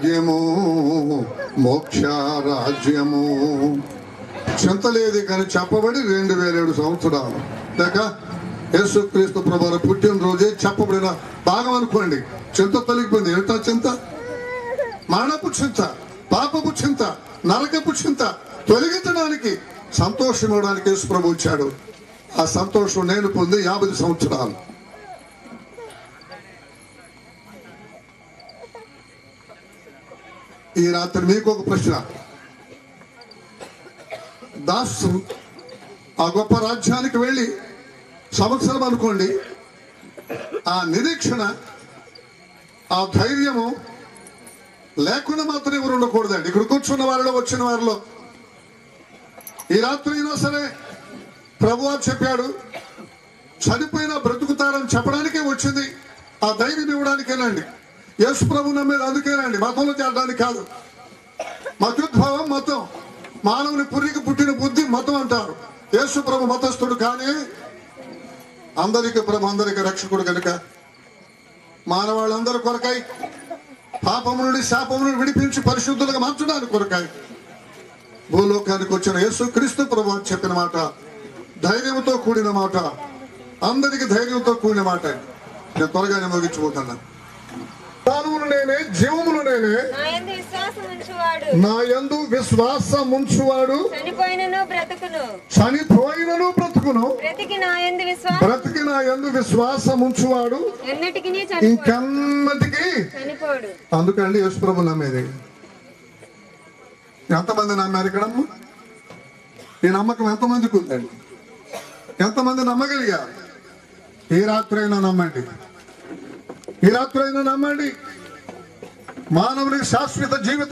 భాగ్యము మోక్ష రాజ్యము. చింత లేదు కానీ చెప్పబడి 2007 సంవత్సరాలు లేక యేసుక్రీస్తు ప్రభువు పుట్టినరోజే చెప్పబడిన భాగం అనుకోండి. చింత తొలగిపోయింది. ఏమిటా చింత? మరణపు చింత, పాపపు చింత, నరకపు చింత తొలగించడానికి, సంతోషం ఇవ్వడానికి యేసు ప్రభు వచ్చాడు. ఆ సంతోషం నేను పొంది 50 సంవత్సరాలు. ఈ రాత్రి మీకు ఒక ప్రశ్న. దాసు ఆ గొప్ప రాజ్యానికి వెళ్ళి సంవత్సరం అనుకోండి, ఆ నిరీక్షణ, ఆ ధైర్యము లేకుండా మాత్రం ఎవరు ఉండకూడదండి. ఇక్కడ కూర్చున్న వారిలో, వచ్చిన వారిలో ఈ రాత్రి అయినా సరే ప్రభువా చెప్పాడు, చనిపోయినా బ్రతుకుతారని చెప్పడానికే వచ్చింది. ఆ ధైర్యం ఇవ్వడానికేనండి. యేసు ప్రభు నమ్మేది అందుకేనండి, మతంలో చేరడానికి కాదు. మతోద్భవం మతం, మానవుని పురికి పుట్టిన బుద్ధి మతం అంటారు. యేసు ప్రభు మతస్థుడు కానీ అందరికి ప్రభు, అందరికి రక్షకుడు కనుక మానవాళ్ళందరి కొరకై పాపము నుండి శాపము నుండి విడిపించి పరిశుద్ధులుగా మార్చడానికి కొరకై భూలోకానికి వచ్చిన యేసు క్రీస్తు ప్రభు చెప్పిన మాట ధైర్యంతో కూడిన మాట, అందరికి ధైర్యంతో కూడిన మాట. నేను త్వరగానే ముగించిపోతున్నా. ప్రాణములు నేనే, జీవములు నేనే, నా యందు విశ్వాసముంచువాడు చనిపోయినను బ్రతుకును, బ్రతికి నా యందు విశ్వాసముంచువాడు ఇంకెన్నటికీ చనిపోడు. అందుకండి యేసు ప్రభు నమ్మేది. ఎంతమంది నమ్మారు ఇక్కడమ్మ? ఈ నమ్మకం ఎంతమందికి ఉందండి? ఎంతమంది నమ్మగలిగారు? ఈ రాత్రి అయినా నమ్మండి, ఈ రాత్రి అయినా నమ్మండి. మానవునికి శాశ్వత జీవితం